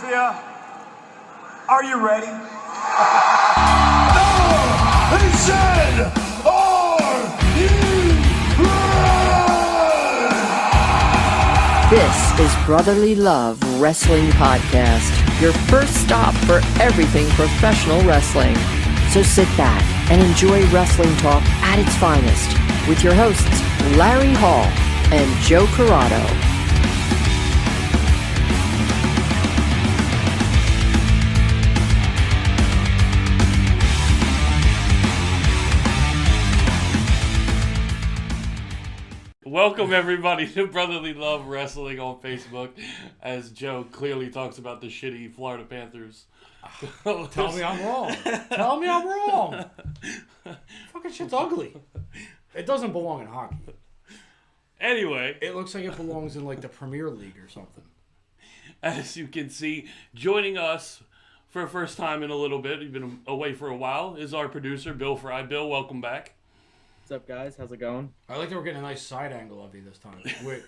Mafia, are you ready? He said, "Are you ready?" This is Brotherly Love Wrestling Podcast, your first stop for everything professional wrestling. So sit back and enjoy wrestling talk at its finest with your hosts, Larry Hall and Joe Corrado. Welcome everybody to Brotherly Love Wrestling on Facebook, as Joe clearly talks about the shitty Florida Panthers. Tell me I'm wrong. Tell me I'm wrong. Fucking shit's ugly. It doesn't belong in hockey. Anyway, It looks like it belongs in like the Premier League or something. as you can see, joining us for the first time in a little bit, you've been away for a while, is our producer, Bill Fry. Bill, welcome back. What's up, guys? How's it going? I like that we're getting a nice side angle of you this time. Wait,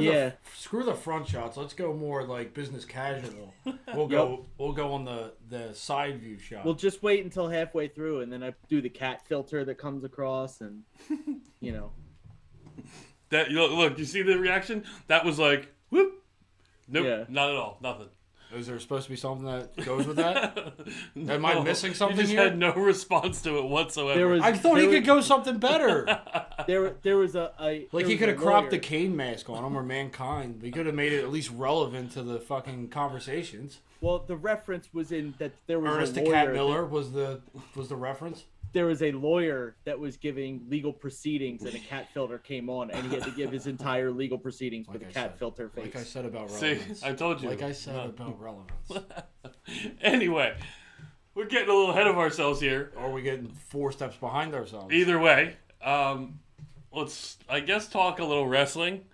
Yeah. screw the front shots. Let's go more like business casual. We'll go on the side view shot. We'll just wait until halfway through, and then I do the cat filter that comes across, and you know. That look, you see the reaction? That was like, whoop. Nope, Yeah. not at all, nothing. Is there supposed to be something that goes with that? Am I missing something You just here? had no response to it whatsoever. I thought he could go something better. There was a Like he could have cropped the Kane mask on him or Mankind. He could have made it at least relevant to the fucking conversations. Well, the reference was in that there was Ernest a the lawyer. Cat Miller was the reference. There was a lawyer that was giving legal proceedings, and a cat filter came on, and he had to give his entire legal proceedings with a cat filter face. Like I said about See, relevance. I told you. Like I said about relevance. Anyway, we're getting a little ahead of ourselves here. Or we getting 4 steps behind ourselves. Either way, let's, I guess, talk a little wrestling.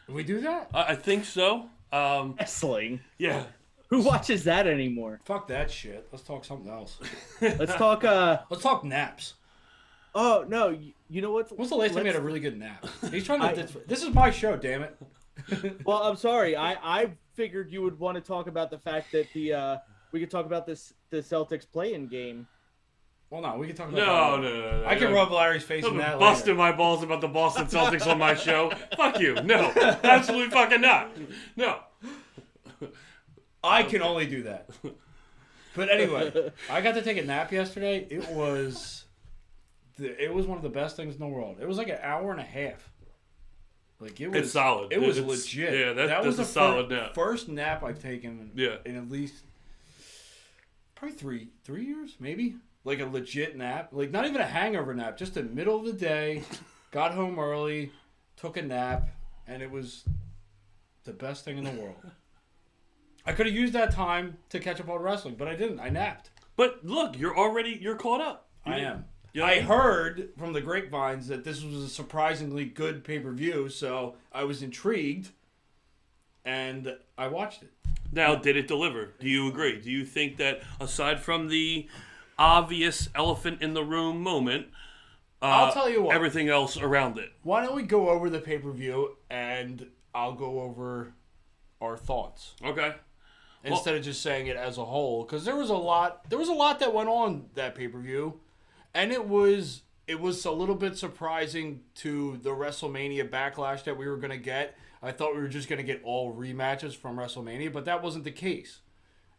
Did we do that? I think so. Wrestling. Yeah. Who watches that anymore? Fuck that shit. Let's talk something else. Let's talk. Let's talk naps. Oh no, you know what? When's the last time you had a really good nap? He's trying to. This is my show, damn it. Well, I'm sorry. I figured you would want to talk about the fact that we could talk about the Celtics play-in game. Well, no, we can talk about No. I can rub Larry's face in that Busting later. my balls about the Boston Celtics on my show. Fuck you. No. Absolutely fucking not. No. I can only do that. But anyway, I got to take a nap yesterday. It was one of the best things in the world. It was like an hour and a half. Like it was It's solid. It was It's- legit. yeah, that was that's the a solid nap. first nap I've taken Yeah. in at least probably three years, maybe. Like a legit nap. Like not even a hangover nap, just the middle of the day. Got home early, took a nap, and it was the best thing in the world. I could have used that time to catch up on wrestling, but I didn't. I napped. But look, you're caught up. I am. You know I what I mean? heard from the grapevines that this was a surprisingly good pay-per-view, so I was intrigued, and I watched it. Now, did it deliver? Do you agree? Do you think that aside from the obvious elephant in the room moment, I'll tell you what. everything else around it? Why don't we go over the pay-per-view, and I'll go over our thoughts. Okay. Instead of just saying it as a whole, because there was a lot that went on that pay-per-view, and it was a little bit surprising to the WrestleMania Backlash that we were going to get. I thought we were just going to get all rematches from WrestleMania, but that wasn't the case.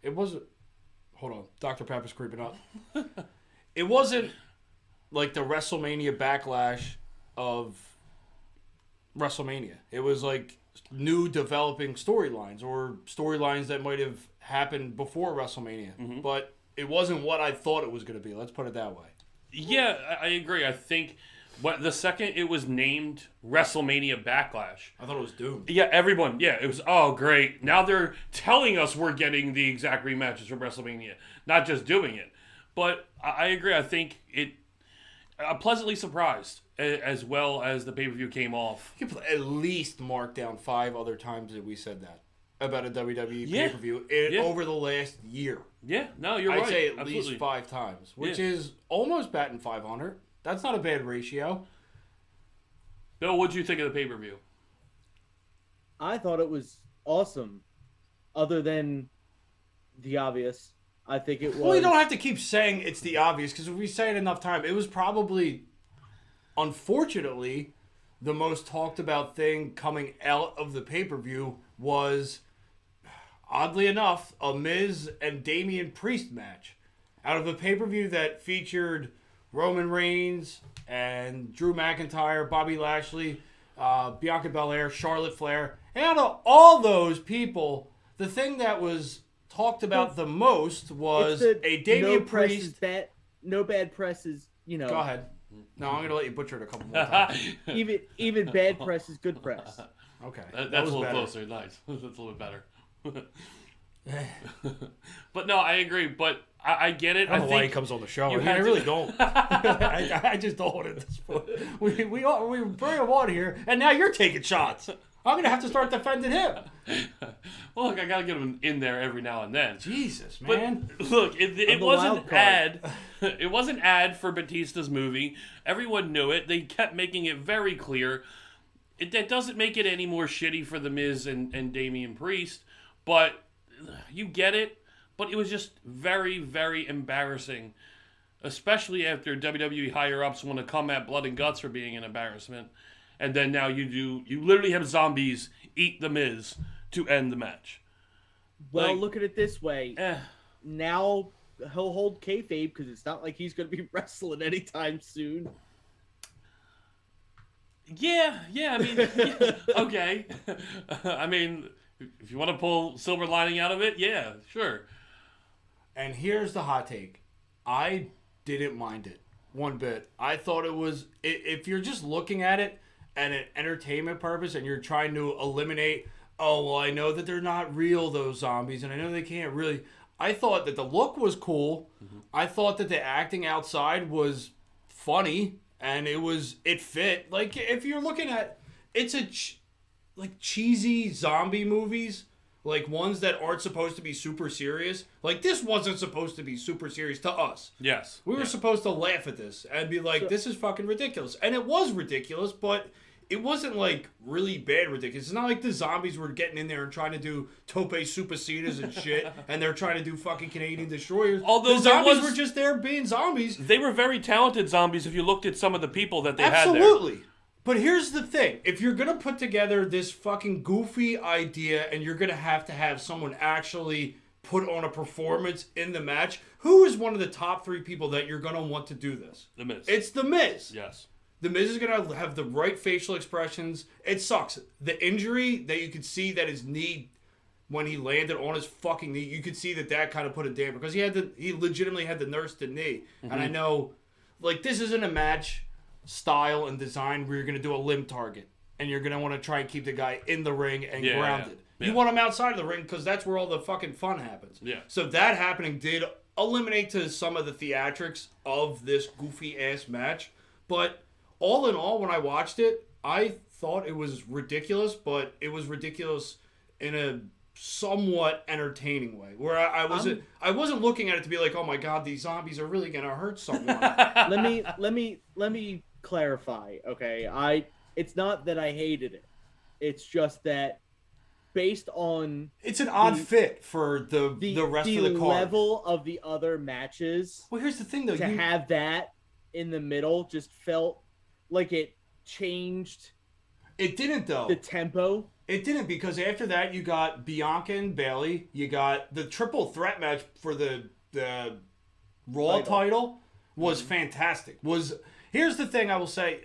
It wasn't. Hold on, Dr. Pepper's creeping up. It wasn't like the WrestleMania Backlash of WrestleMania. It was like new developing storylines or storylines that might have happened before WrestleMania. But it wasn't what I thought it was going to be. Let's put it that way. Yeah, I agree. I think the second it was named WrestleMania Backlash, I thought it was doomed. yeah, everyone, it was, oh, great. Now they're telling us we're getting the exact rematches from WrestleMania, not just doing it. But I agree. I think I'm pleasantly surprised, as well as the pay-per-view came off. You could at least mark down 5 other times that we said that about a WWE Yeah. pay-per-view Yeah. over the last year. Yeah, no, you're I'd right. say at Absolutely. least 5 times, which Yeah. is almost batting 500. That's not a bad ratio. Bill, what'd you think of the the obvious. I think it was. Well, you don't have to keep saying it's the obvious, because if we say it enough time, it was probably, unfortunately, the most talked about thing coming out of the pay-per-view was, oddly enough, a Miz and Damian Priest match. Out of a pay-per-view that featured Roman Reigns and Drew McIntyre, Bobby Lashley, Bianca Belair, Charlotte Flair. And out of all those people, the thing that was talked about the most was a Damian Priest. No bad press is, Go ahead. No, I'm going to let you butcher it a couple more times. even bad press is good press. Okay. That's a little closer. Nice. That's a little bit better. But no, I agree. But I get it. I don't know why he comes on the show. I really don't. I just don't at this point. We bring him on here, and now you're taking shots. I'm going to have to start defending him. Well, look, I got to get him in there every now and then. Jesus, man. But look, it wasn't an ad. It wasn't an ad for Batista's movie. Everyone knew it. They kept making it very clear. That doesn't make it any more shitty for The Miz and Damian Priest, but you get it. But it was just very, very embarrassing, especially after WWE higher-ups want to come at Blood and Guts for being an embarrassment. And then now you literally have zombies eat The Miz to end the match. Well, look at it this way. Now he'll hold kayfabe because it's not like he's going to be wrestling anytime soon. Yeah, I mean, yeah, okay. I mean, if you want to pull silver lining out of it, yeah, sure. And here's the hot take. I didn't mind it one bit. I thought it was, if you're just looking at it at an entertainment purpose and you're trying to eliminate, oh, well, I know that they're not real, those zombies, and I know they can't really. I thought that the look was cool. Mm-hmm. I thought that the acting outside was funny, and it fit. Like, if you're looking at, it's like cheesy zombie movies, like ones that aren't supposed to be super serious. Like, this wasn't supposed to be super serious to us. Yes. We were supposed to laugh at this and be like, this is fucking ridiculous. And it was ridiculous, but it wasn't like really bad ridiculous. It's not like the zombies were getting in there and trying to do tope supersedas and shit, and they're trying to do fucking Canadian destroyers. Although the zombies were just there being zombies. They were very talented zombies if you looked at some of the people that they had there. Absolutely. But here's the thing. If you're going to put together this fucking goofy idea and you're going to have someone actually put on a performance in the match, who is one of the top 3 people that you're going to want to do this? The Miz. It's The Miz. Yes. The Miz is going to have the right facial expressions. It sucks. The injury that you could see that his knee, when he landed on his fucking knee, you could see that kind of put a damper. Because he legitimately had to nurse the knee. Mm-hmm. And I know, like, this isn't a match style and design where you're going to do a limb target. And you're going to want to try and keep the guy in the ring and grounded. Yeah. You want him outside of the ring because that's where all the fucking fun happens. Yeah. So that happening did eliminate to some of the theatrics of this goofy-ass match. But all in all, when I watched it, I thought it was ridiculous, but it was ridiculous in a somewhat entertaining way. Where I wasn't looking at it to be like, oh my god, these zombies are really gonna hurt someone. Let me clarify, okay? It's not that I hated it. It's just that based on it's an odd fit for the rest of the card. Level of the other matches. Well, here's the thing though, have that in the middle just felt like it changed. It didn't though. The tempo. It didn't, because after that you got Bianca and Bayley. You got the triple threat match for the Raw title was fantastic. Here's the thing I will say,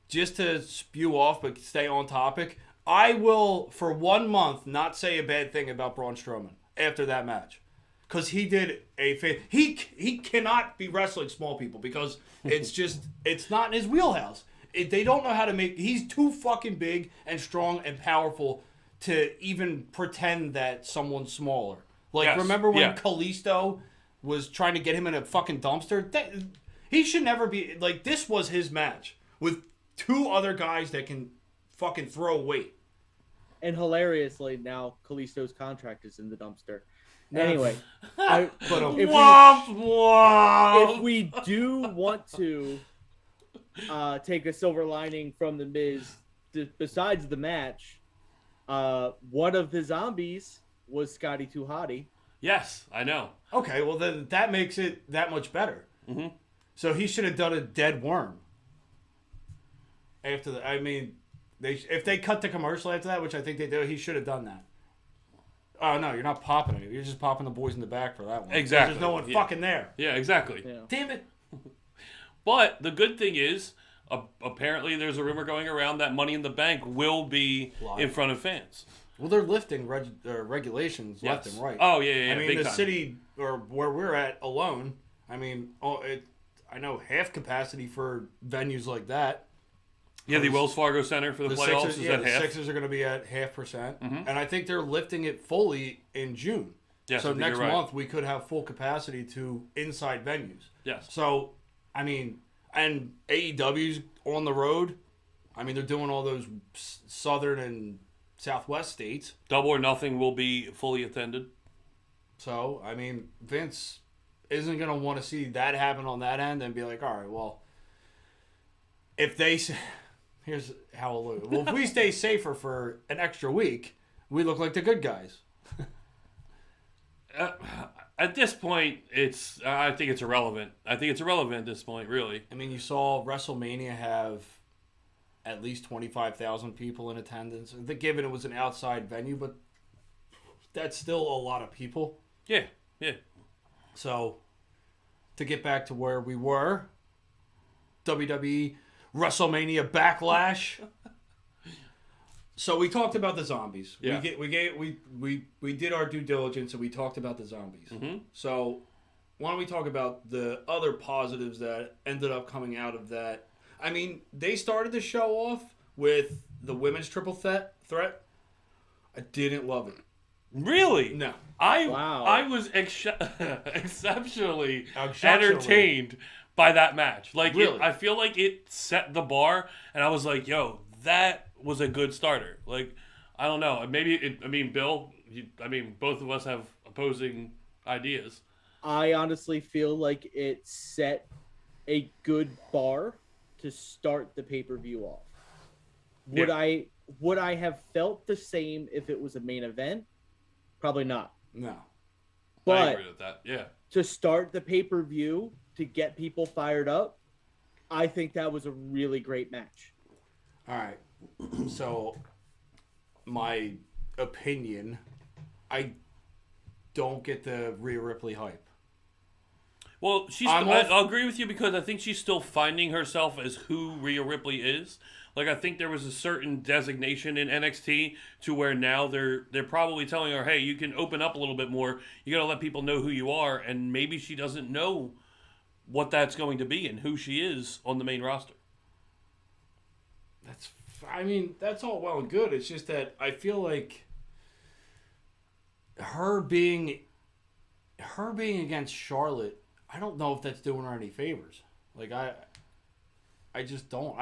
just to spew off but stay on topic. I will, for 1 month, not say a bad thing about Braun Strowman after that match. Because he did he cannot be wrestling small people because it's not in his wheelhouse. They don't know how to he's too fucking big and strong and powerful to even pretend that someone's smaller. Like, remember when Kalisto was trying to get him in a fucking dumpster? He should never be, like, this was his match with 2 other guys that can fucking throw weight. And hilariously, now Kalisto's contract is in the dumpster. Anyway, if we do want to take a silver lining from The Miz, besides the match, one of the zombies was Scotty 2 Hotty. Yes, I know. Okay, well then that makes it that much better. Mm-hmm. So he should have done a dead worm. After if they cut the commercial after that, which I think they do, he should have done that. Oh no, you're not popping it. You're just popping the boys in the back for that one. Exactly. There's no one fucking there. Yeah, exactly. Yeah. Damn it. But the good thing is, apparently there's a rumor going around that Money in the Bank will be Live. in front of fans. Well, they're lifting regulations left Yes. and right. Oh, yeah, I mean, big the time. city or where we're at alone. I mean, I know half capacity for venues like that. Yeah, the Wells Fargo Center for the playoffs Sixers, is yeah, at the half. Sixers are going to be at 0.5%, Mhm. and I think they're lifting it fully in June. Yes, so I think next you're right. month we could have full capacity to inside venues. Yes. So, I mean, and AEW's on the road. I mean, they're doing all those southern and southwest states. Double or Nothing will be fully attended. So, I mean, Vince isn't going to want to see that happen on that end and be like, all right, well, if they... Here's how I'll look. Well, if we stay safer for an extra week, we look like the good guys. At this point, I think it's irrelevant. I think it's irrelevant at this point, really. I mean, you saw WrestleMania have at least 25,000 people in attendance. Given it was an outside venue, but that's still a lot of people. Yeah, yeah. So, to get back to where we were, WWE WrestleMania Backlash. So we talked about the zombies. Yeah. We did our due diligence and we talked about the zombies. Mm-hmm. So why don't we talk about the other positives that ended up coming out of that? I mean, they started the show off with the women's triple threat. I didn't love it. Really? No. Wow. I was exceptionally entertained by that match. Like, Really? I feel like it set the bar, and I was like, yo, that was a good starter. Like, I don't know. Bill, both of us have opposing ideas. I honestly feel like it set a good bar to start the pay-per-view off. Would I have felt the same if it was a main event? Probably not. No. I But agree with that. Yeah. to start the pay-per-view, to get people fired up, I think that was a really great match. All right. So, my opinion, I don't get the Rhea Ripley hype. Well, I'll agree with you because I think she's still finding herself as who Rhea Ripley is. Like, I think there was a certain designation in NXT to where now they're probably telling her, hey, you can open up a little bit more. You got to let people know who you are, and maybe she doesn't know what that's going to be and who she is on the main roster. That's all well and good. It's just that I feel like her being against Charlotte, I don't know if that's doing her any favors. Like, I just don't.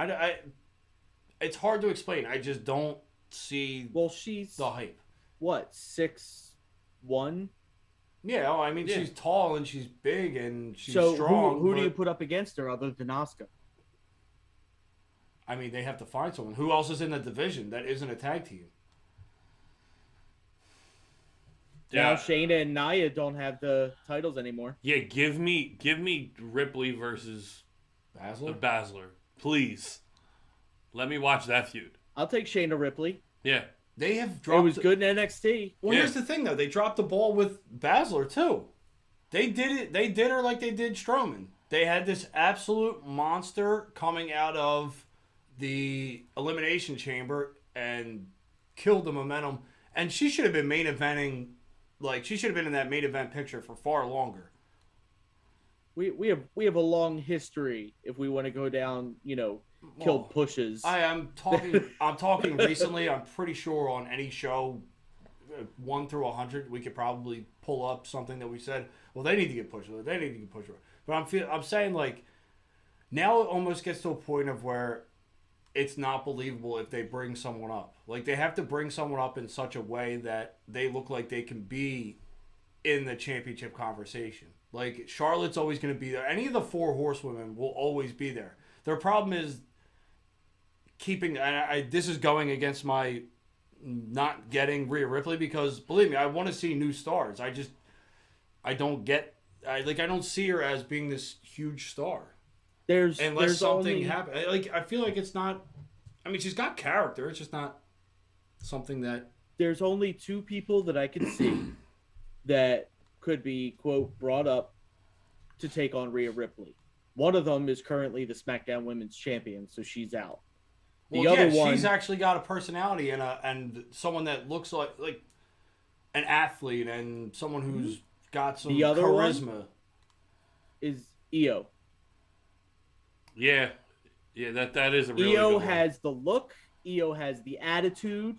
It's hard to explain. I just don't see She's the hype. what, 6'1"? Yeah, I mean, Yeah. she's tall and she's big and she's So strong. who do you but, put up against her other than Asuka? I mean, they have to find someone. Who else is in the division that isn't a tag team? Now Yeah. Shayna and Nia don't have the titles anymore. Yeah, give me Ripley versus Baszler? Baszler, please. Let me watch that feud. I'll take Shayna Ripley. Yeah. They have It dropped. was good in NXT. Well, Yeah. here's the thing, though. They dropped the ball with Baszler, too. They did it. They did her like they did Strowman. They had this absolute monster coming out of the Elimination Chamber and killed the momentum. And she should have been main eventing. Like, she should have been in that main event picture for far longer. We have a long history if we want to go down, kill Well, pushes. I'm talking recently. I'm pretty sure on any show, 1 through 100, we could probably pull up something that we said. Well, they need to get pushed. They need to get pushed. But I'm saying, like, now it almost gets to a point of where it's not believable if they bring someone up. Like, they have to bring someone up in such a way that they look like they can be in the championship conversation. Like, Charlotte's always going to be there. Any of the 4 horsewomen will always be there. Their problem is keeping. This is going against my not getting Rhea Ripley because, believe me, I want to see new stars. I don't see her as being this huge star. There's Something only, happens. Like, I feel like it's not. I mean, she's got character. It's just not something that. There's only two people that I could see that could be, quote, brought up to take on Rhea Ripley. One of them is currently the SmackDown Women's Champion, so she's out. The other one, she's actually got a personality and someone that looks like an athlete and someone who's got some the other charisma. one is Io. Yeah, that is a really Io good one. has the look. Io has the attitude.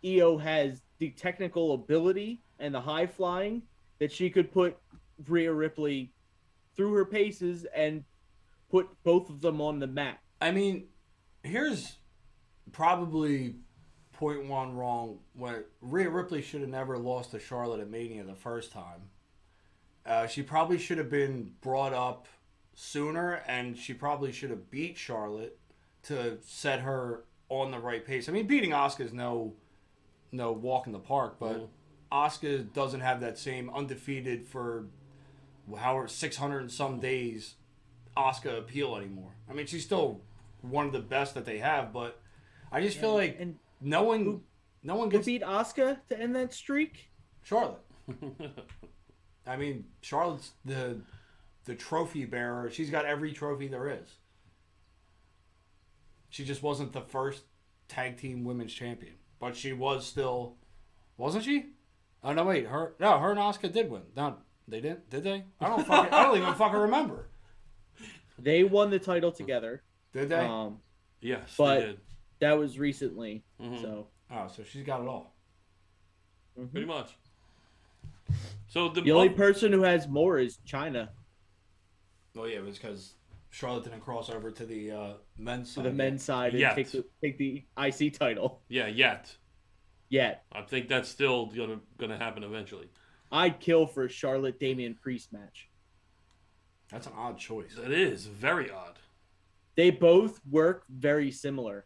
Io has the technical ability and the high flying that she could put Rhea Ripley through her paces and put both of them on the map. I mean, here's probably point one wrong. Where Rhea Ripley should have never lost to Charlotte at Mania the first time. She probably should have been brought up sooner, and she probably should have beat Charlotte to set her on the right pace. I mean, beating Asuka is no walk in the park, but Asuka doesn't have that same undefeated for however 600 and some days Asuka appeal anymore. I mean, she's still one of the best that they have, but I just feel like no one gets beat Asuka to end that streak. Charlotte. I mean, Charlotte's the trophy bearer. She's got every trophy there is. She just wasn't the first tag team women's champion, but she was still, wasn't she? Oh no, wait, her and Asuka did win. No, they didn't. Did they? I don't even fucking remember. They won the title together. Did they? Yes, but they did. that was recently. So so she's got it all. Pretty much. So the only person who has more is China. Well, yeah, it was because Charlotte didn't cross over to the men's side. To the men's side and take the IC title. Yeah, yet. I think that's still gonna happen eventually. I'd kill for a Charlotte Damian Priest match. That's an odd choice. It is very odd. They both work very similar.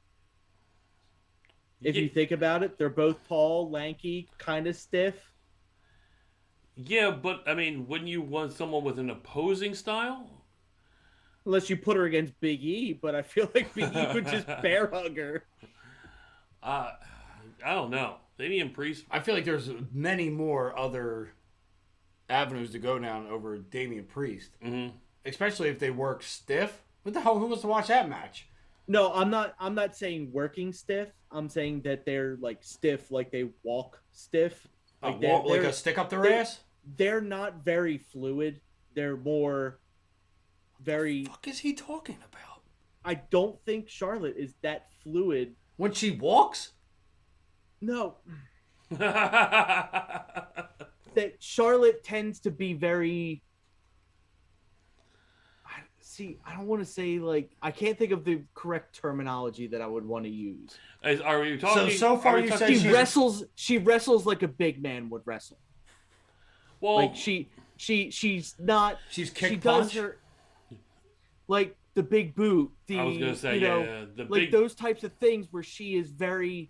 If you think about it, they're both tall, lanky, kind of stiff. Yeah, but I mean, wouldn't you want someone with an opposing style? Unless you put her against Big E, but I feel like Big E would just bear hug her. I don't know. Damian Priest. I feel like there's many more other avenues to go down over Damian Priest. Mm-hmm. Especially if they work stiff. What the hell? Who wants to watch that match? No, I'm not saying working stiff. I'm saying that they're like stiff, like they walk stiff. Like a stick up their ass? They're not very fluid. They're more very... What the fuck is he talking about? I don't think Charlotte is that fluid. When she walks? No. That Charlotte tends to be very... I don't want to say, like... I can't think of the correct terminology that I would want to use. Are you talking... So far you said she wrestles like a big man would wrestle. Well... Like, she's not... She's kick she punch? does her... Like, the big boot. I was going to say, the like, those types of things where she is very,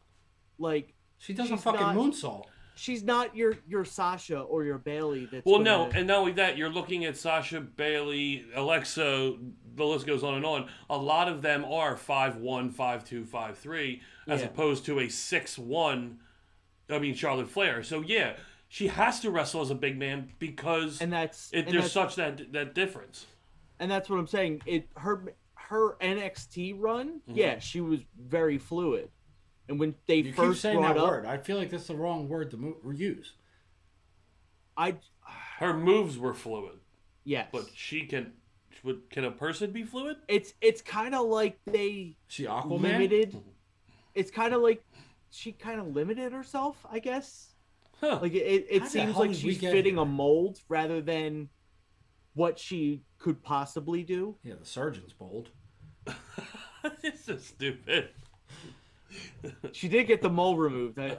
like... She does a fucking moonsault. She's not your Sasha or your Bailey. No, and not only that, you're looking at Sasha, Bailey, Alexa, the list goes on and on. A lot of them are 5'1", 5'2", 5'3", as opposed to a 6'1", Charlotte Flair. So, yeah, she has to wrestle as a big man because there's such that difference. And that's what I'm saying. Her NXT run, she was very fluid. And when they you first keep saying brought that up, word, I feel like that's the wrong word to use. Her moves were fluid. Yes, Oh, but can a person be fluid? It's kind of like she Aquaman? limited. It's kind of like she kind of limited herself, I guess. Huh. Like it seems like she's fitting a mold rather than what she could possibly do. Yeah, the surgeon's bold. It's so stupid. She did get the mole removed. I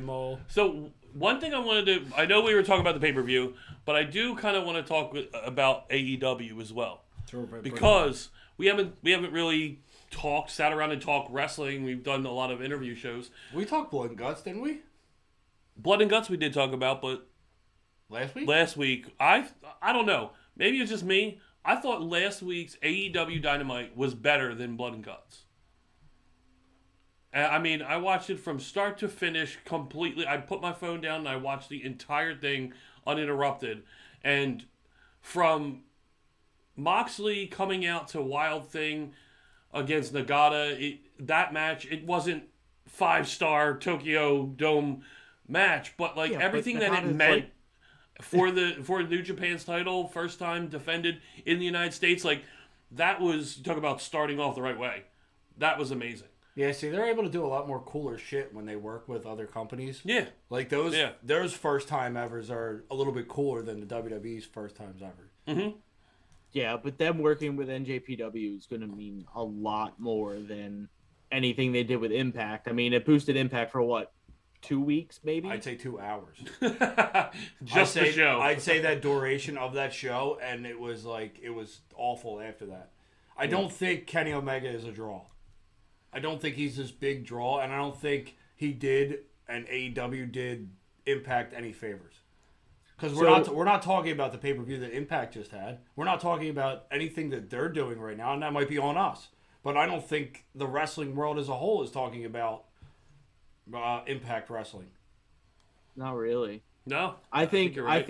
Mole. So one thing I wanted to, I know we were talking about the pay-per-view, but I do kind of want to talk about AEW as well, because we haven't really sat around and talked wrestling. We've done a lot of interview shows. We talked Blood and Guts, didn't we? Blood and Guts we did talk about, but Last week? I don't know. Maybe it's just me. I thought last week's AEW Dynamite was better than Blood and Guts. I mean, I watched it from start to finish completely. I put my phone down and I watched the entire thing uninterrupted. And from Moxley coming out to Wild Thing against Nagata, that match, it wasn't 5-star Tokyo Dome match, but like everything that it meant for New Japan's title, first time defended in the United States, like that was, talk about starting off the right way. That was amazing. Yeah, see, they're able to do a lot more cooler shit when they work with other companies. Yeah. Like those first time evers are a little bit cooler than the WWE's first times ever. Mm-hmm. Yeah, but them working with NJPW is going to mean a lot more than anything they did with Impact. I mean, it boosted Impact for what, 2 weeks maybe? I'd say 2 hours. Just the show. I'd say that duration of that show, and it was awful after that. I don't think Kenny Omega is a draw. I don't think he's this big draw, and I don't think he did and AEW did Impact any favors. Because we're not talking about the pay-per-view that Impact just had. We're not talking about anything that they're doing right now, and that might be on us. But I don't think the wrestling world as a whole is talking about Impact Wrestling. Not really. No, I think you're right.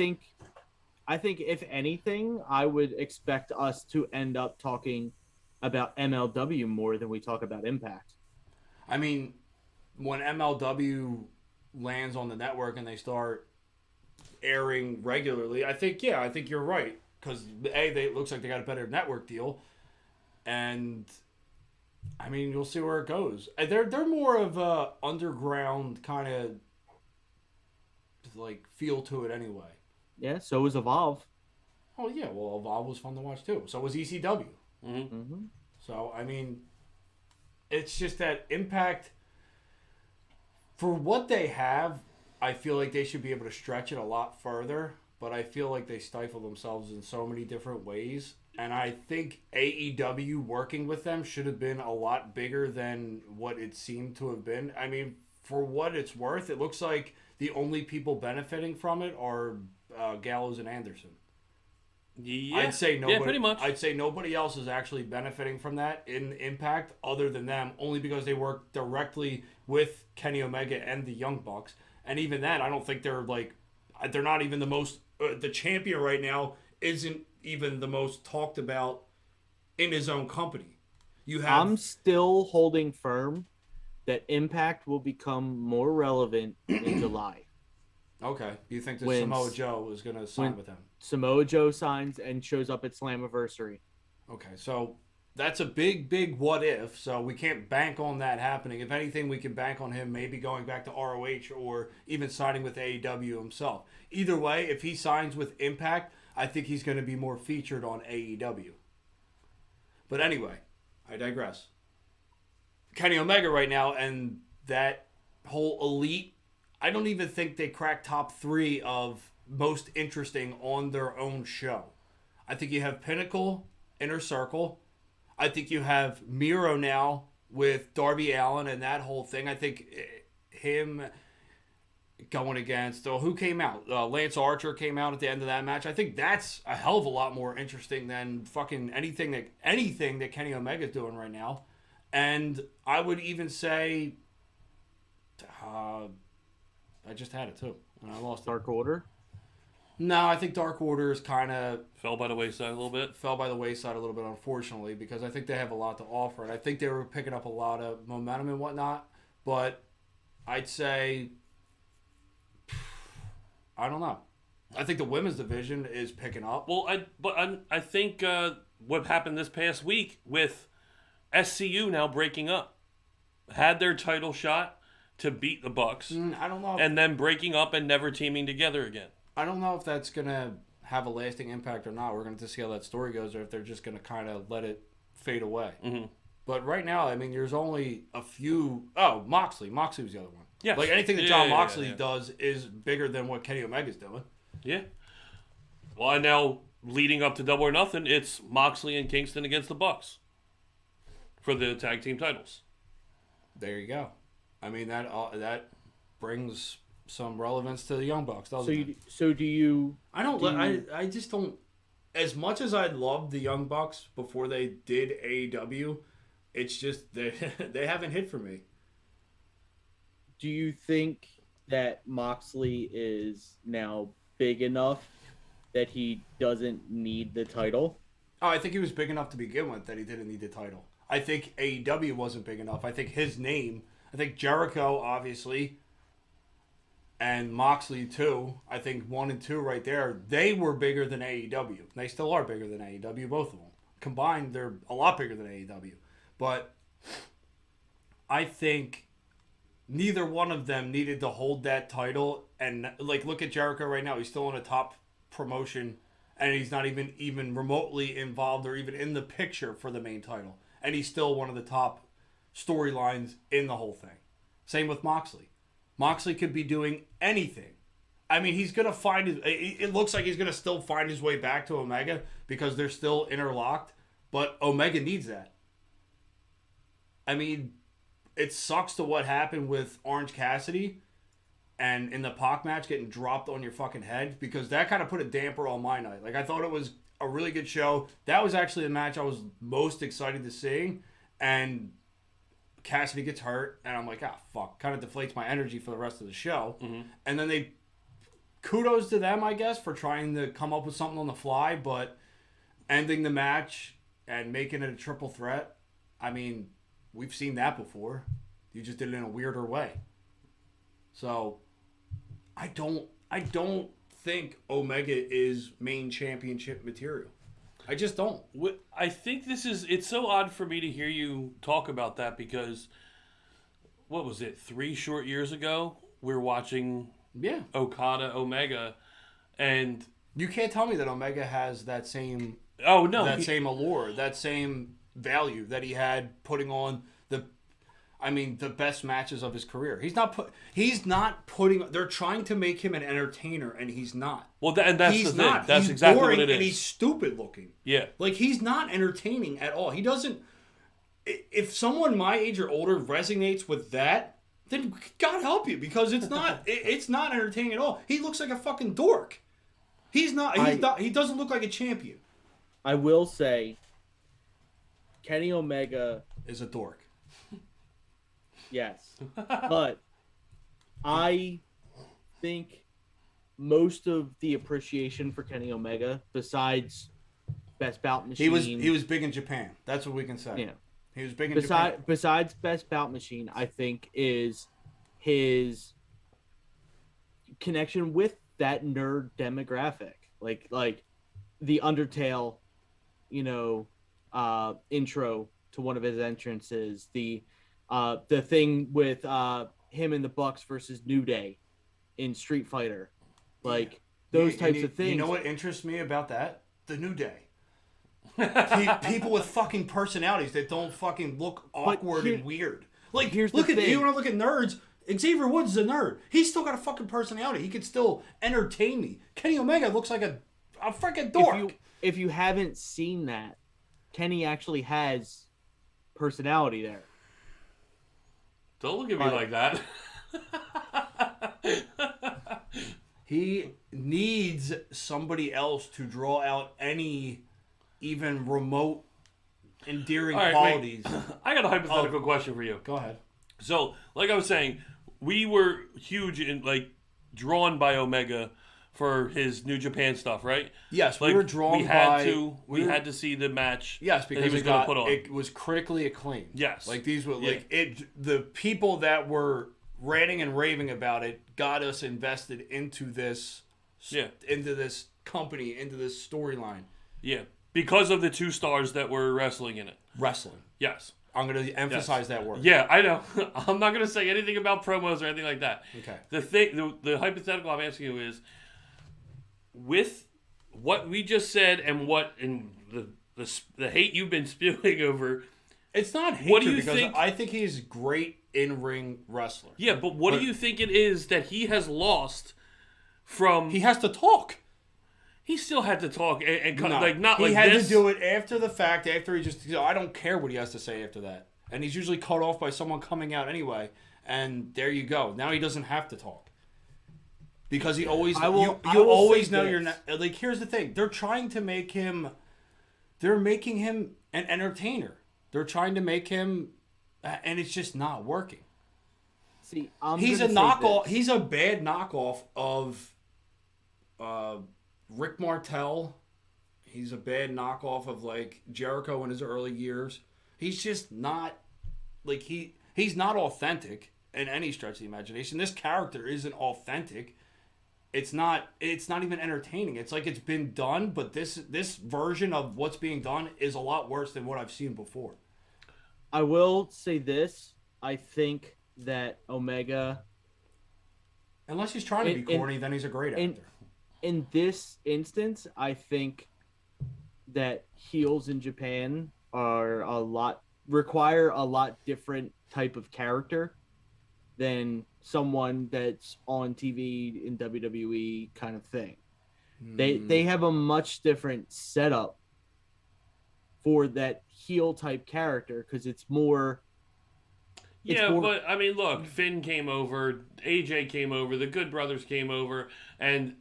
I think if anything, I would expect us to end up talking about MLW more than we talk about Impact. I mean, when MLW lands on the network and they start airing regularly, I think you're right. Because it looks like they got a better network deal, and I mean, you'll see where it goes. They're more of a underground kind of like feel to it anyway. Yeah, so is Evolve. Oh yeah, well Evolve was fun to watch too. So was ECW. Mm-hmm. Mm-hmm. So I mean, it's just that Impact, for what they have, I feel like they should be able to stretch it a lot further. But I feel like they stifle themselves in so many different ways. And I think AEW working with them should have been a lot bigger than what it seemed to have been. I mean, for what it's worth, it looks like the only people benefiting from it are Gallows and Anderson. Yeah. I'd say nobody. Yeah, pretty much. I'd say nobody else is actually benefiting from that in Impact other than them, only because they work directly with Kenny Omega and the Young Bucks. And even then, I don't think they're not even the most. The champion right now isn't even the most talked about in his own company. I'm still holding firm that Impact will become more relevant in July. Okay. You think that When Samoa Joe is going to sign with them? Samoa Joe signs and shows up at Slammiversary. Okay. So that's a big, big what if. So we can't bank on that happening. If anything, we can bank on him maybe going back to ROH or even signing with AEW himself. Either way, if he signs with Impact, I think he's going to be more featured on AEW. But anyway, I digress. Kenny Omega right now and that whole elite, I don't even think they crack top 3 of most interesting on their own show. I think you have Pinnacle, Inner Circle. I think you have Miro now with Darby Allin and that whole thing. I think him going against, who came out? Lance Archer came out at the end of that match. I think that's a hell of a lot more interesting than fucking anything that Kenny Omega's doing right now. And I would even say, I just had it too, and I lost it. Dark Order? No, I think Dark Order is kind of Fell by the wayside a little bit, unfortunately, because I think they have a lot to offer, and I think they were picking up a lot of momentum and whatnot. But I'd say, I don't know. I think the women's division is picking up. Well, I think what happened this past week with SCU now breaking up, had their title shot to beat the Bucks, I don't know. and then breaking up and never teaming together again. I don't know if that's going to have a lasting impact or not. We're going to see how that story goes, or if they're just going to kind of let it fade away. Mm-hmm. But right now, I mean, there's only a few. Oh, Moxley. Moxley was the other one. Yes. Like anything that John Moxley does is bigger than what Kenny Omega's doing. Yeah. Well, and now leading up to Double or Nothing, it's Moxley and Kingston against the Bucks for the tag team titles. There you go. I mean, that brings some relevance to the Young Bucks. So do you? I just don't. As much as I loved the Young Bucks before they did AEW, it's just they haven't hit for me. Do you think that Moxley is now big enough that he doesn't need the title? Oh, I think he was big enough to begin with that he didn't need the title. I think AEW wasn't big enough. I think his name, I think Jericho, obviously, and Moxley, too. I think 1 and 2 right there, they were bigger than AEW. They still are bigger than AEW, both of them. Combined, they're a lot bigger than AEW. But I think neither one of them needed to hold that title. And, like, look at Jericho right now. He's still in a top promotion, and he's not even remotely involved or even in the picture for the main title. And he's still one of the top storylines in the whole thing. Same with Moxley. Moxley could be doing anything. I mean, he's going to find his... It looks like he's going to still find his way back to Omega because they're still interlocked. But Omega needs that. I mean, it sucks to what happened with Orange Cassidy and in the Pac match getting dropped on your fucking head because that kind of put a damper on my night. Like, I thought it was a really good show. That was actually the match I was most excited to see. And Cassidy gets hurt, and I'm like, fuck. Kind of deflates my energy for the rest of the show. Mm-hmm. And then kudos to them, I guess, for trying to come up with something on the fly, but ending the match and making it a triple threat, I mean, we've seen that before. You just did it in a weirder way. So, I don't think Omega is main championship material. I just don't. I think it's so odd for me to hear you talk about that because, what was it, 3 short years ago? We were watching Okada Omega, and... You can't tell me that Omega has that same... Oh, no. Same allure, that same value that he had putting on the best matches of his career. He's not putting... They're trying to make him an entertainer, and he's not. Well, and that's he's the thing. Not. That's he's exactly boring, what it is. And he's stupid looking. Yeah. Like, he's not entertaining at all. He doesn't... If someone my age or older resonates with that, then God help you, because it's not it's not entertaining at all. He looks like a fucking dork. He doesn't look like a champion. I will say, Kenny Omega is a dork. Yes. But I think most of the appreciation for Kenny Omega, besides Best Bout Machine... He was big in Japan. That's what we can say. Yeah. He was big in Japan. Besides Best Bout Machine, I think, is his connection with that nerd demographic. Like the Undertale, intro to one of his entrances, the thing with him and the Bucks versus New Day in Street Fighter, those types of things. You know what interests me about that? The New Day. People with fucking personalities that don't fucking look awkward and weird. Like, here's look the at thing. You want to look at nerds. Xavier Woods is a nerd. He's still got a fucking personality. He could still entertain me. Kenny Omega looks like a freaking dork. If you haven't seen that, Kenny actually has personality there. Don't look at me like that. He needs somebody else to draw out any even remote endearing qualities. Wait. I got a hypothetical question for you. Go ahead. So, like I was saying, we were huge in drawn by Omega for his New Japan stuff, right? Yes, we were drawn by... We had to see the match. Yes, because he was going to put on. It was critically acclaimed. Yes, these were the people that were ranting and raving about it got us invested into this. Into this company, into this storyline. Yeah, because of the 2 stars that were wrestling in it. Wrestling. Yes. I'm going to emphasize that word. Yeah, I know. I'm not going to say anything about promos or anything like that. Okay. The hypothetical I'm asking you is, with what we just said and the hate you've been spewing over, it's not hatred. What do you because think? I think he's a great in-ring wrestler. Yeah, but what do you think it is that he has lost from? He has to talk. He still had to talk and no, not he like had this. to do it after the fact. After he just, I don't care what he has to say after that, and he's usually cut off by someone coming out anyway. And there you go. Now he doesn't have to talk. because he always I will always say know this. you're not. Like, here's the thing: they're trying to make him. They're making him an entertainer. They're trying to make him, and it's just not working. See, He's a knockoff. He's a bad knockoff of Rick Martel. He's a bad knockoff of like Jericho in his early years. He's just not like he's not authentic in any stretch of the imagination. This character isn't authentic. It's not even entertaining. It's like it's been done, but this version of what's being done is a lot worse than what I've seen before. I will say this. I think that Omega, Unless he's trying to be corny, then he's a great actor. in this instance, I think that heels in Japan require a lot different type of character than someone that's on TV in WWE kind of thing. They have a much different setup for that heel type character because it's more. But I mean, look, Finn came over, AJ came over, the Good Brothers came over, and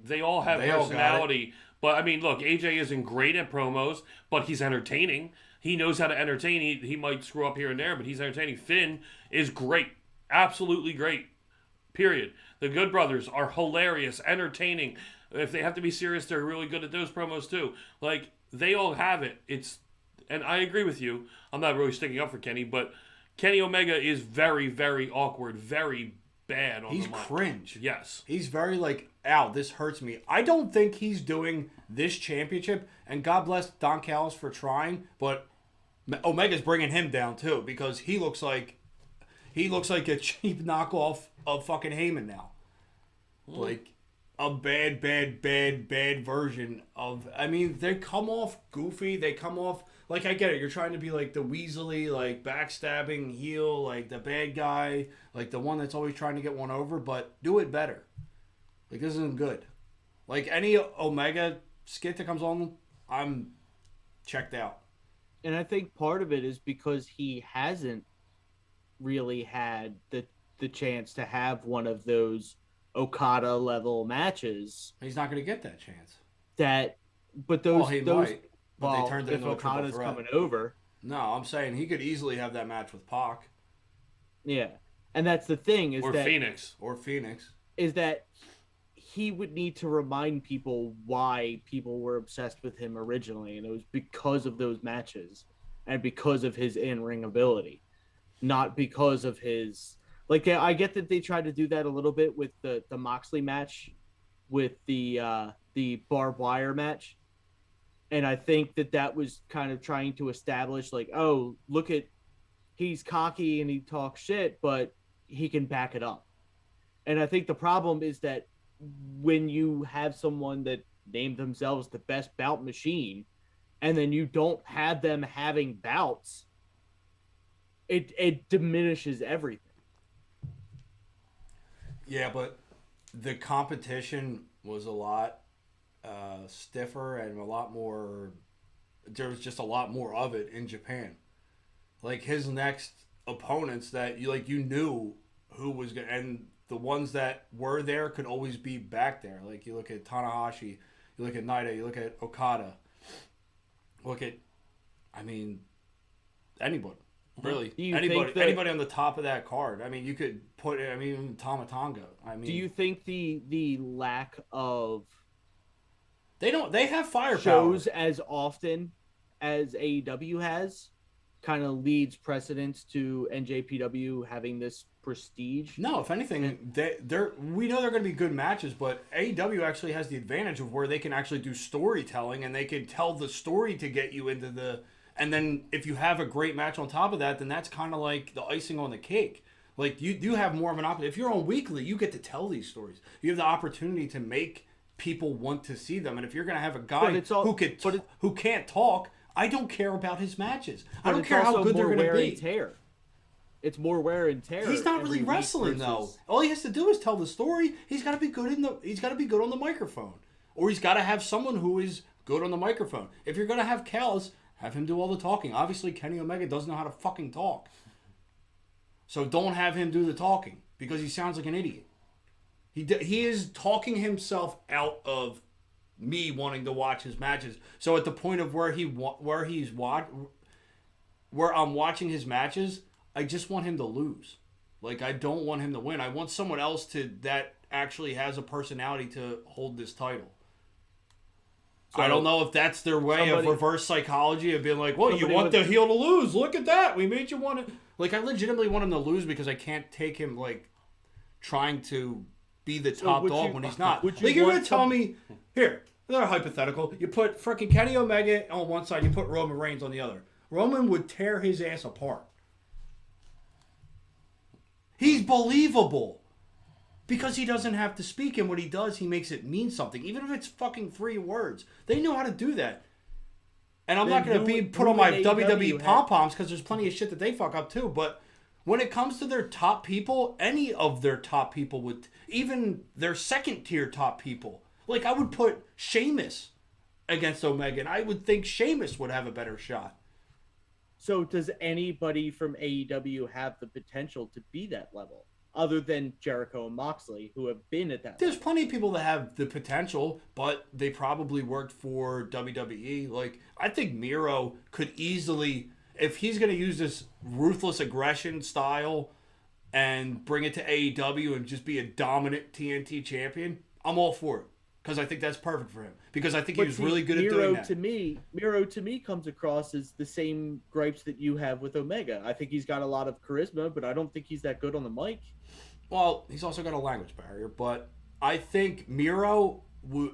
they all have personality. But I mean, look, AJ isn't great at promos, but he's entertaining. He knows how to entertain. He might screw up here and there, but he's entertaining. Finn is great, absolutely great. Period. The Good Brothers are hilarious, entertaining. If they have to be serious, they're really good at those promos too. Like, they all have it. And I agree with you. I'm not really sticking up for Kenny, but Kenny Omega is very, very awkward, very bad on the mic. He's cringe. Yes. He's very like, ow, this hurts me. I don't think he's doing this championship, and God bless Don Callis for trying, but Omega's bringing him down too because he looks like a cheap knockoff of fucking Heyman now. Like a bad version of. I mean, they come off goofy. They come off like, I get it. You're trying to be like the Weasley, like backstabbing heel, like the bad guy, like the one that's always trying to get one over. But do it better. Like, this isn't good. Like any Omega skit that comes on, I'm checked out. And I think part of it is because he hasn't really had the chance to have one of those Okada level matches. He's not going to get that chance. But they turned it if into a triple Okada's threat. coming over. No, I'm saying he could easily have that match with Pac. Yeah. And that's the thing is Or that Phoenix. is that he would need to remind people why people were obsessed with him originally, and it was because of those matches and because of his in-ring ability, not because of his I get that they tried to do that a little bit with the Moxley match with the barbed wire match, and I think that was kind of trying to establish like, oh, look at, he's cocky and he talks shit, but he can back it up. And I think the problem is that when you have someone that named themselves the best bout machine and then you don't have them having bouts, it diminishes everything. Yeah, but the competition was a lot stiffer and a lot more. There was just a lot more of it in Japan. Like his next opponents that you knew who was going, and the ones that were there could always be back there. Like you look at Tanahashi, you look at Naito, you look at Okada. Look at, I mean, anybody. Really, anybody on the top of that card. I mean, you could put. I mean, Tama Tonga. I mean, do you think the lack of they have firepower shows as often as AEW has kind of leads precedence to NJPW having this prestige? No, if anything, we know they're going to be good matches, but AEW actually has the advantage of where they can actually do storytelling and they can tell the story to get you into the. And then if you have a great match on top of that, then that's kind of like the icing on the cake. Like you have more of an opportunity. If you're on weekly, you get to tell these stories. You have the opportunity to make people want to see them. And if you're going to have a guy who can't talk, I don't care about his matches. I don't care how good they're going to be. Tear. It's more wear and tear. He's not really wrestling though. All he has to do is tell the story. He's got to be good he's got to be good on the microphone, or he's got to have someone who is good on the microphone. If you're going to have Callis, have him do all the talking. Obviously, Kenny Omega doesn't know how to fucking talk. So don't have him do the talking because he sounds like an idiot. He is talking himself out of me wanting to watch his matches. So at the point of where I'm watching his matches, I just want him to lose. Like, I don't want him to win. I want someone else that actually has a personality to hold this title. So I don't know if that's their way of reverse psychology of being like, well, you want the heel to lose. Look at that. We made you want to. Like, I legitimately want him to lose because I can't take him, like, trying to be the top dog when he's not. Like, you're going to tell me, here, another hypothetical. You put freaking Kenny Omega on one side, you put Roman Reigns on the other. Roman would tear his ass apart. He's believable. Because he doesn't have to speak, and what he does, he makes it mean something. Even if it's fucking 3 words. They know how to do that. And I'm not going to be put on my WWE pom-poms because there's plenty of shit that they fuck up too. But when it comes to their top people, any of their top people would, even their second-tier top people, like I would put Sheamus against Omega, and I would think Sheamus would have a better shot. So does anybody from AEW have the potential to be that level? Other than Jericho and Moxley, who have been at that There's level. plenty of people that have the potential, but they probably worked for WWE. Like, I think Miro could easily, if he's going to use this ruthless aggression style and bring it to AEW and just be a dominant TNT champion, I'm all for it. Because I think that's perfect for him. Because I think he was really good at doing that. Miro to me comes across as the same gripes that you have with Omega. I think he's got a lot of charisma, but I don't think he's that good on the mic. Well, he's also got a language barrier, but I think Miro,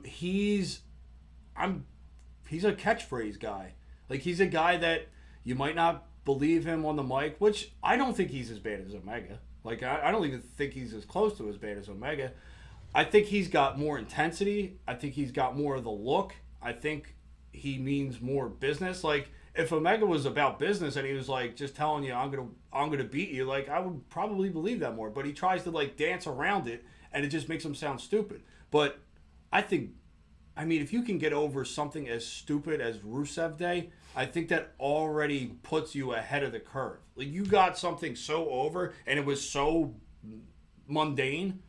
he's a catchphrase guy. Like, he's a guy that you might not believe him on the mic, which I don't think he's as bad as Omega. Like, I don't even think he's as close to as bad as Omega. I think he's got more intensity. I think he's got more of the look. I think he means more business. Like, if Omega was about business and he was like just telling you I'm gonna beat you, like I would probably believe that more. But he tries to like dance around it, and it just makes him sound stupid. But I mean, if you can get over something as stupid as Rusev Day, I think that already puts you ahead of the curve. Like, you got something so over, and it was so mundane.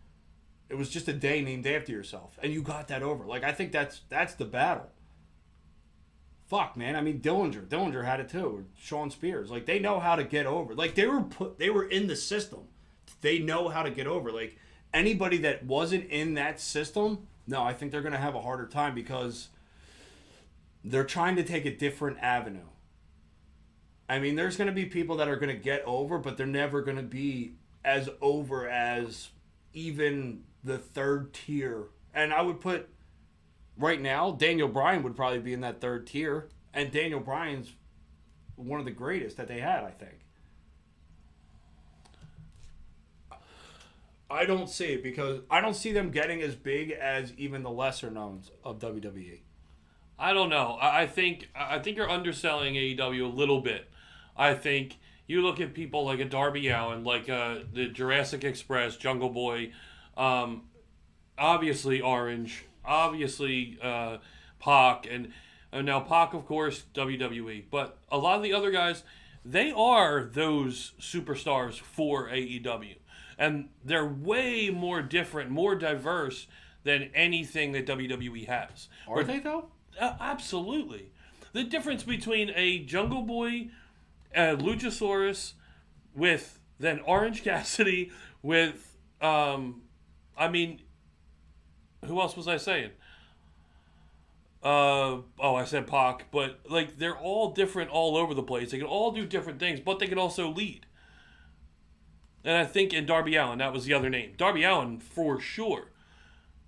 It was just a day named after yourself, and you got that over. Like, I think that's the battle. Fuck, man. I mean, Dillinger had it too. Or Sean Spears. Like, they know how to get over. Like, they were in the system. They know how to get over. Like, anybody that wasn't in that system, no, I think they're going to have a harder time because they're trying to take a different avenue. I mean, there's going to be people that are going to get over, but they're never going to be as over as even the third tier. And I would put, right now, Daniel Bryan would probably be in that third tier. And Daniel Bryan's one of the greatest that they had, I think. I don't see it because I don't see them getting as big as even the lesser knowns of WWE. I don't know. I think you're underselling AEW a little bit. I think you look at people like a Darby Allin, like the Jurassic Express, Jungle Boy, obviously Orange, obviously Pac, and now Pac, of course, WWE. But a lot of the other guys, they are those superstars for AEW. And they're way more different, more diverse than anything that WWE has. Are they, though? Absolutely. The difference between a Jungle Boy, Luchasaurus, with then Orange Cassidy, with, I mean, who else was I saying? I said Pac, but like they're all different all over the place. They can all do different things, but they can also lead. And I think in Darby Allin, that was the other name. Darby Allin, for sure.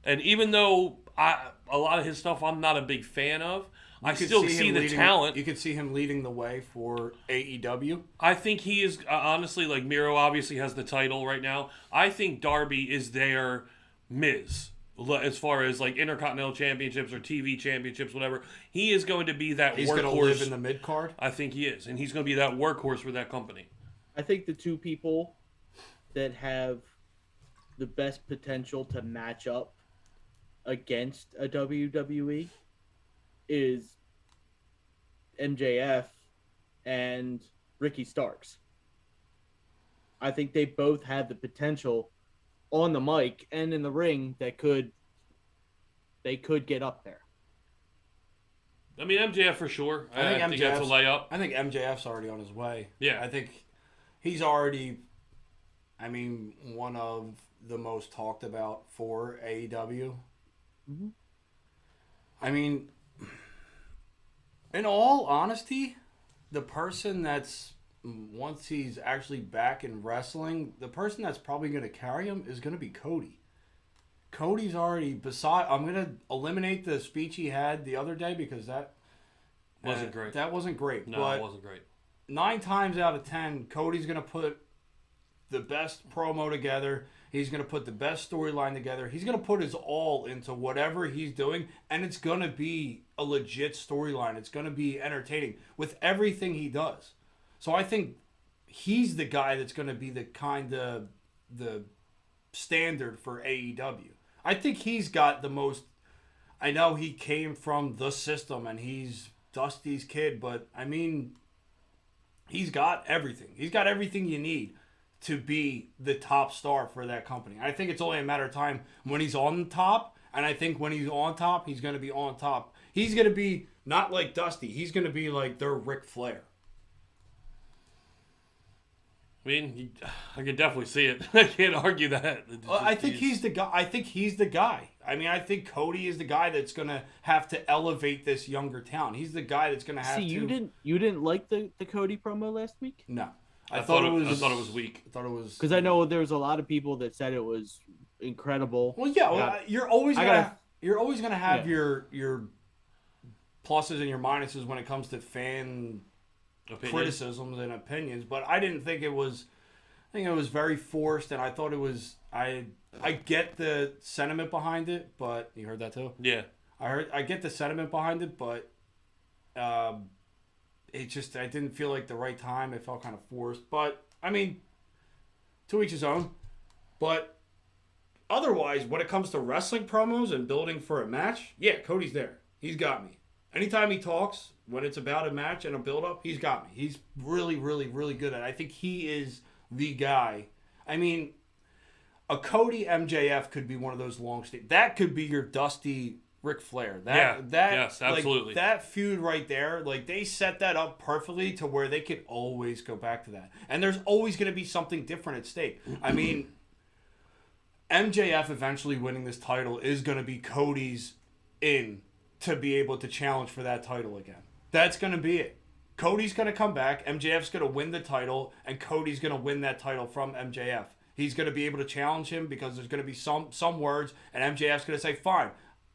And even though a lot of his stuff I'm not a big fan of, I still see the talent. You could see him leading the way for AEW. I think he is, honestly, like Miro obviously has the title right now. I think Darby is their Miz. As far as like Intercontinental Championships or TV Championships, whatever. He is going to be that workhorse. He's going to live in the mid-card? I think he is. And he's going to be that workhorse for that company. I think the two people that have the best potential to match up against a WWE is MJF and Ricky Starks. I think they both have the potential on the mic and in the ring that they could get up there. I mean, MJF for sure. I think that's a MJF's layup. I think MJF's already on his way. Yeah. I think he's already, one of the most talked about for AEW. Mm-hmm. I mean, in all honesty, the person that's, once he's actually back in wrestling, the person that's probably going to carry him is going to be Cody. Cody's already, I'm going to eliminate the speech he had the other day because that Wasn't great. That wasn't great. No, but it wasn't great. 9 times out of 10, Cody's going to put the best promo together. He's going to put the best storyline together. He's going to put his all into whatever he's doing, and it's going to be a legit storyline. It's going to be entertaining with everything he does. So I think he's the guy that's going to be the standard for AEW. I think he's got the most. I know he came from the system and he's Dusty's kid, but I mean, he's got everything. He's got everything you need to be the top star for that company. I think it's only a matter of time when he's on top, and I think when he's on top, he's going to be on top. He's going to be not like Dusty. He's going to be like their Ric Flair. I mean, I can definitely see it. I can't argue that. I think he's the guy. I mean, I think Cody is the guy that's going to have to elevate this younger talent. He's the guy that's going to have to. You didn't like the Cody promo last week? No. I thought it was weak. I thought it was because I know there was a lot of people that said it was incredible. Well, yeah, you're always gonna have your pluses and your minuses when it comes to fan criticisms and opinions. But I didn't think it was. I think it was very forced, and I thought it was. I get the sentiment behind it, but you heard that too. Yeah, I get the sentiment behind it, but. It just, I didn't feel like the right time. It felt kind of forced. But, I mean, to each his own. But otherwise, when it comes to wrestling promos and building for a match, yeah, Cody's there. He's got me. Anytime he talks, when it's about a match and a build-up, he's got me. He's really, really, really good at it. I think he is the guy. I mean, a Cody MJF could be one of those long that could be your Dusty Ric Flair. Yes, absolutely. Like, that feud right there, like they set that up perfectly to where they could always go back to that. And there's always going to be something different at stake. I mean, MJF eventually winning this title is going to be Cody's in to be able to challenge for that title again. That's going to be it. Cody's going to come back, MJF's going to win the title, and Cody's going to win that title from MJF. He's going to be able to challenge him because there's going to be some words, and MJF's going to say, fine,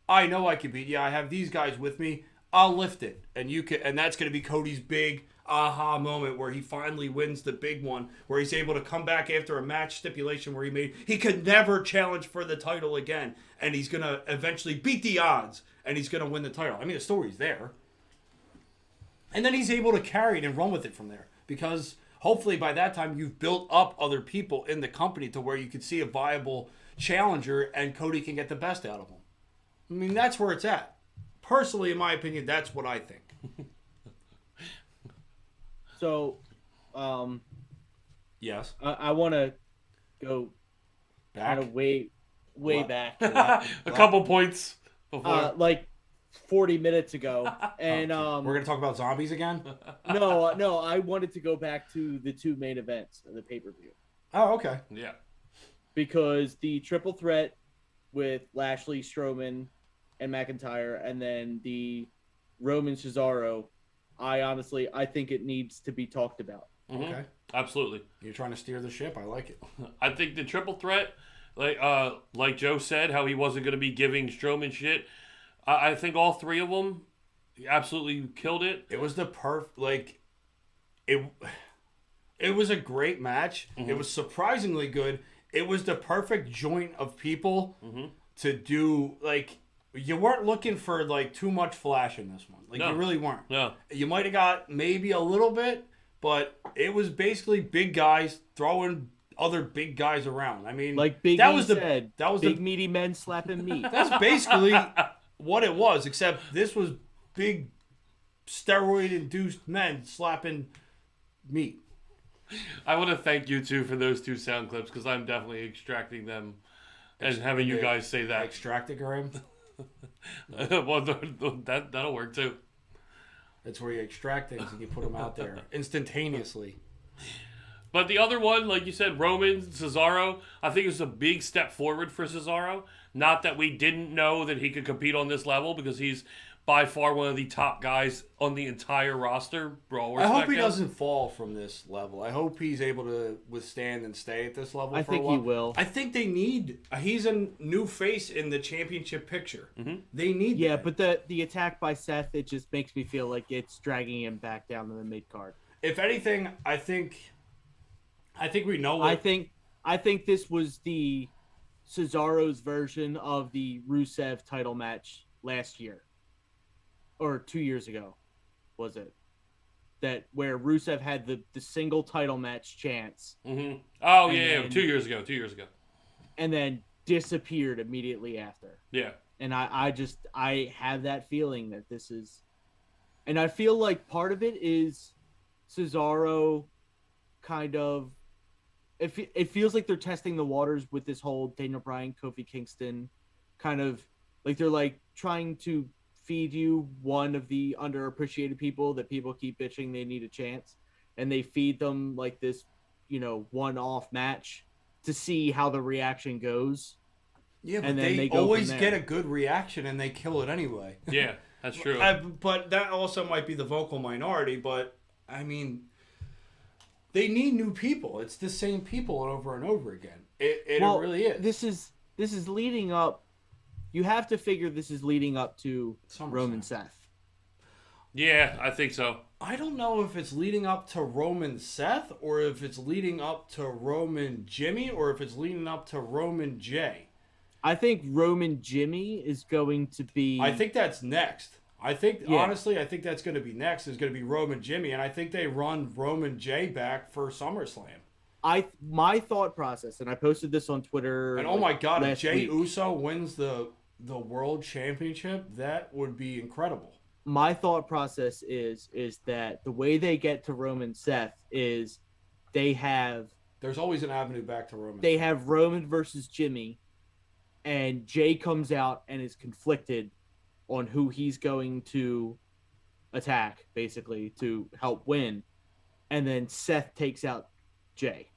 I know I can beat you. I have these guys with me. I'll lift it. And that's going to be Cody's big aha moment where he finally wins the big one, where he's able to come back after a match stipulation where he could never challenge for the title again. And he's going to eventually beat the odds, and he's going to win the title. I mean, the story's there. And then he's able to carry it and run with it from there. Because hopefully by that time you've built up other people in the company to where you can see a viable challenger and Cody can get the best out of him. I mean, that's where it's at. Personally, in my opinion, that's what I think. So, yes. I want to go Back? kind of way back. a couple points before. Like 40 minutes ago. And We're going to talk about zombies again? no, I wanted to go back to the 2 main events of the pay-per-view. Oh, okay. Yeah. Because the triple threat with Lashley, Strowman, and McIntyre, and then the Roman Cesaro, I think it needs to be talked about. Mm-hmm. Okay. Absolutely. You're trying to steer the ship. I like it. I think the triple threat, like Joe said, how he wasn't going to be giving Strowman shit. I think all 3 of them absolutely killed it. It was the it was a great match. Mm-hmm. It was surprisingly good. It was the perfect joint of people to do, like, you weren't looking for, like, too much flash in this one. Like, no. You really weren't. No. You might have got maybe a little bit, but it was basically big guys throwing other big guys around. I mean, like Big that E was said, that was big meaty men slapping meat. That's basically what it was, except this was big steroid-induced men slapping meat. I want to thank you two for those 2 sound clips because I'm definitely extracting them And having you guys say that. Extractogram. Well, that'll work too. That's where you extract things and you put them out there instantaneously. But the other one, like you said, Roman, Cesaro, I think it was a big step forward for Cesaro. Not that we didn't know that he could compete on this level, because he's by far one of the top guys on the entire roster. I hope he doesn't fall from this level. I hope he's able to withstand and stay at this level for a while. I think he will. I think they need... He's a new face in the championship picture. Mm-hmm. They need that. But the attack by Seth, it just makes me feel like it's dragging him back down to the mid-card. If anything, I think we know what... I think this was the Cesaro's version of the Rusev title match last year. Or 2 years ago, was it? That where Rusev had the single title match chance. Mm-hmm. Oh, yeah, 2 years ago. 2 years ago. And then disappeared immediately after. Yeah. And I have that feeling that this is... And I feel like part of it is Cesaro kind of... It feels like they're testing the waters with this whole Daniel Bryan, Kofi Kingston kind of... Like they're like trying to feed you one of the underappreciated people that people keep bitching they need a chance, and they feed them like this, one-off match to see how the reaction goes. Yeah, but and then they always get a good reaction and they kill it anyway. Yeah, that's true. But that also might be the vocal minority, but I mean, they need new people. It's the same people over and over again. It really is. This is leading up. You have to figure this is leading up to Roman Seth. Yeah, I think so. I don't know if it's leading up to Roman Seth, or if it's leading up to Roman Jimmy, or if it's leading up to Roman Jay. I think Roman Jimmy is going to be... I think that's next. Honestly, I think that's going to be next. Is going to be Roman Jimmy, and I think they run Roman Jay back for SummerSlam. My thought process, and I posted this on Twitter. And oh my God, if Jay Uso wins the World Championship, that would be incredible. My thought process is that the way they get to Roman Seth is there's always an avenue back to Roman. They have Roman versus Jimmy, and Jay comes out and is conflicted on who he's going to attack, basically, to help win. And then Seth takes out Jay.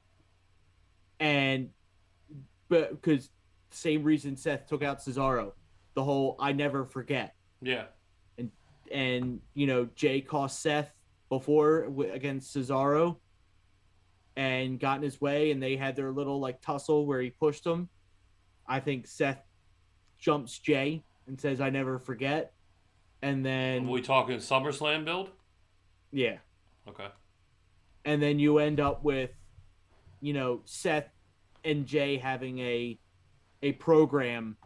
But because same reason Seth took out Cesaro, the whole I never forget. Yeah. And Jay cost Seth before against Cesaro and got in his way, and they had their little tussle where he pushed him. I think Seth jumps Jay and says I never forget. And then Are we talking SummerSlam build? Yeah. Okay. And then you end up with Seth and Jay having a program,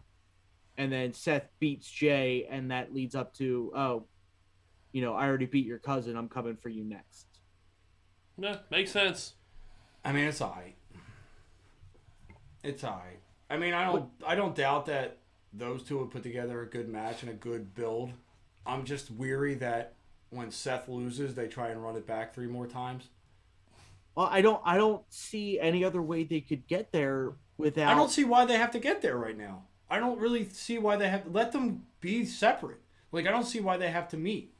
and then Seth beats Jay, and that leads up to, I already beat your cousin, I'm coming for you next. Yeah, makes sense. I mean, it's all right. It's all right. I mean, I don't doubt that those two would put together a good match and a good build. I'm just weary that when Seth loses, they try and run it back 3 more times. Well, I don't see any other way they could get there without... I don't see why they have to get there right now. I don't really see why they have... Let them be separate. I don't see why they have to meet.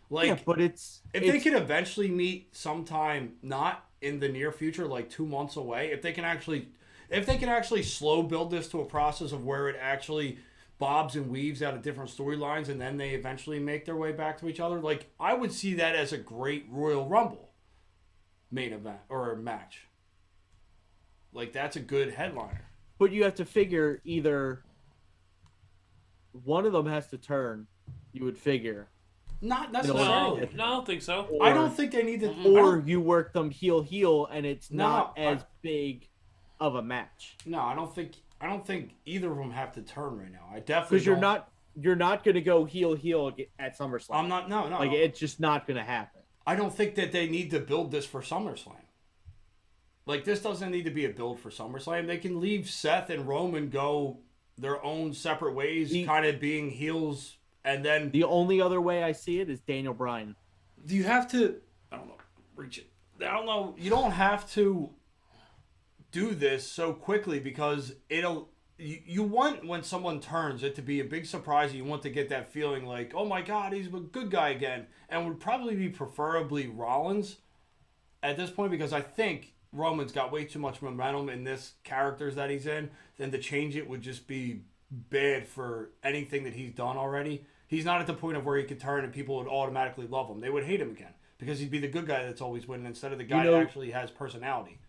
But if they could eventually meet sometime, not in the near future, 2 months away, if they can actually slow build this to a process of where it actually bobs and weaves out of different storylines, and then they eventually make their way back to each other, I would see that as a great Royal Rumble main event or match. That's a good headliner. But you have to figure either one of them has to turn, you would figure. Not necessarily. No, I don't think so. I don't think they need to... Or you work them heel, and it's not as big of a match. No, I don't think either of them have to turn right now. I definitely Because you're not going to go heel at SummerSlam. I'm not. No. It's just not going to happen. I don't think that they need to build this for SummerSlam. This doesn't need to be a build for SummerSlam. They can leave Seth and Roman go their own separate ways, kind of being heels, and then... The only other way I see it is Daniel Bryan. Do you have to... I don't know. Reach it. I don't know. You don't have to do this so quickly, because you want when someone turns it to be a big surprise. You want to get that feeling like, oh my God, he's a good guy again, and would probably be preferably Rollins at this point, because I think Roman's got way too much momentum in this characters that he's in. Then to change it would just be bad for anything that he's done already. He's not at the point of where he could turn and people would automatically love him. They would hate him again because he'd be the good guy that's always winning instead of the guy that actually has personality.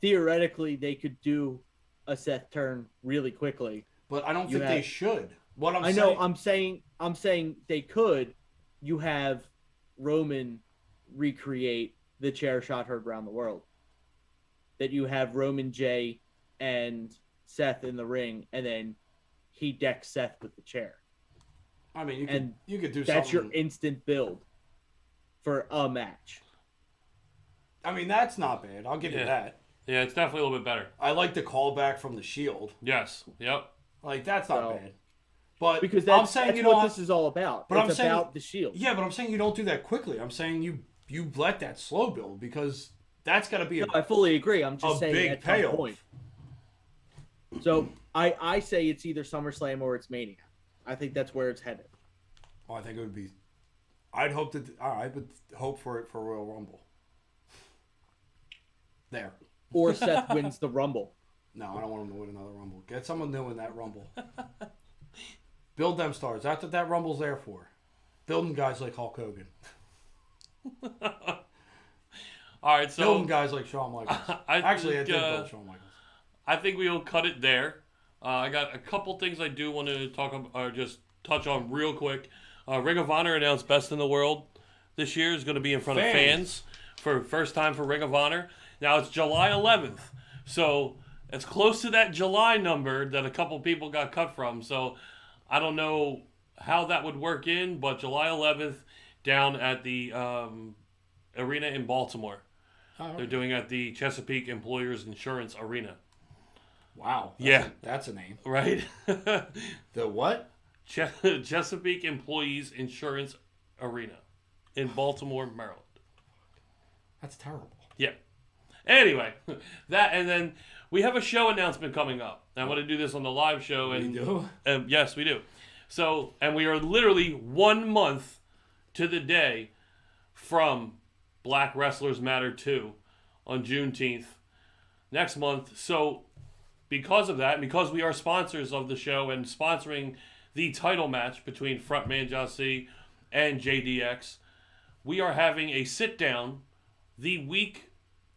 Theoretically, they could do a Seth turn really quickly, but I don't think they should. I'm saying they could. You have Roman recreate the chair shot heard around the world. That you have Roman J and Seth in the ring, and then he decks Seth with the chair. I mean, you could do that's something. your instant build for a match. I mean, that's not bad. I'll give you that. Yeah, it's definitely a little bit better. I like the callback from the Shield. Yes. Yep. Like, that's not bad. But because that's what this is all about. But it's about the Shield. Yeah, but I'm saying you don't do that quickly. I'm saying you let that slow build, because that's got to be I fully agree. I'm just saying big at payoff. some point. So I say it's either SummerSlam or it's Mania. I think that's where it's headed. Well, I think it would be. I would hope for it for Royal Rumble. There. Or Seth wins the Rumble. No, I don't want him to win another Rumble. Get someone new in that Rumble. Build them stars. That's what that Rumble's there for. Building guys like Hulk Hogan. All right, so building guys like Shawn Michaels. I did build Shawn Michaels. I think we'll cut it there. I got a couple things I do want to talk about, or just touch on real quick. Ring of Honor announced Best in the World this year is going to be in front of fans for first time for Ring of Honor. Now it's July 11th, so it's close to that July number that a couple people got cut from. So I don't know how that would work in, but July 11th down at the arena in Baltimore. They're doing at the Chesapeake Employers Insurance Arena. Wow. That's a name. Right? The what? Chesapeake Employees Insurance Arena in Baltimore, Maryland. That's terrible. Yeah. Anyway, that, and then we have a show announcement coming up. I want to do this on the live show. And, we do? Yes, we do. So, and we are literally 1 month to the day from Black Wrestlers Matter 2 on Juneteenth next month. So, because of that, because we are sponsors of the show and sponsoring the title match between Frontman Jossie and JDX, we are having a sit-down the week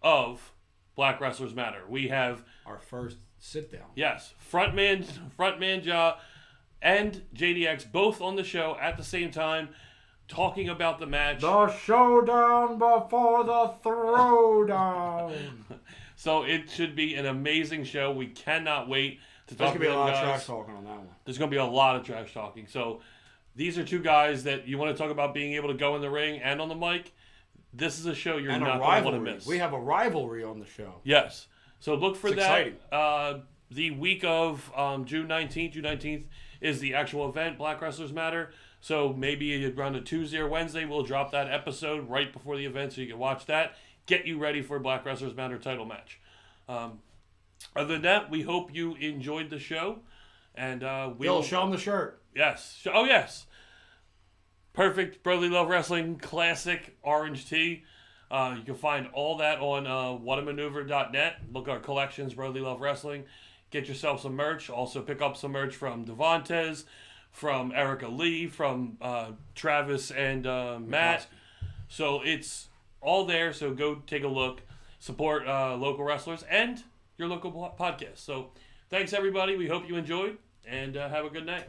of Black Wrestlers Matter. We have our first sit-down. Yes, Frontman Ja and JDX both on the show at the same time, talking about the match. The showdown before the throwdown. So it should be an amazing show. We cannot wait to talk to them. There's going to be a lot of trash talking on that one. There's going to be a lot of trash talking. So these are two guys that you want to talk about being able to go in the ring and on the mic. This is a show you're not going to want to miss. We have a rivalry on the show. Yes. So look for that. Exciting. The week of June 19th. June 19th is the actual event, Black Wrestlers Matter. So maybe around a Tuesday or Wednesday, we'll drop that episode right before the event so you can watch that. Get you ready for Black Wrestlers Matter title match. Other than that, we hope you enjoyed the show. And we'll show them the shirt. Yes. Oh, yes. Perfect Brotherly Love Wrestling classic orange tee. You can find all that on whatamaneuver.net. Look at our collections, Brotherly Love Wrestling. Get yourself some merch. Also pick up some merch from Devontae, from Erica Lee, from Travis and Matt. So it's all there. So go take a look. Support local wrestlers and your local podcast. So thanks, everybody. We hope you enjoyed, and have a good night.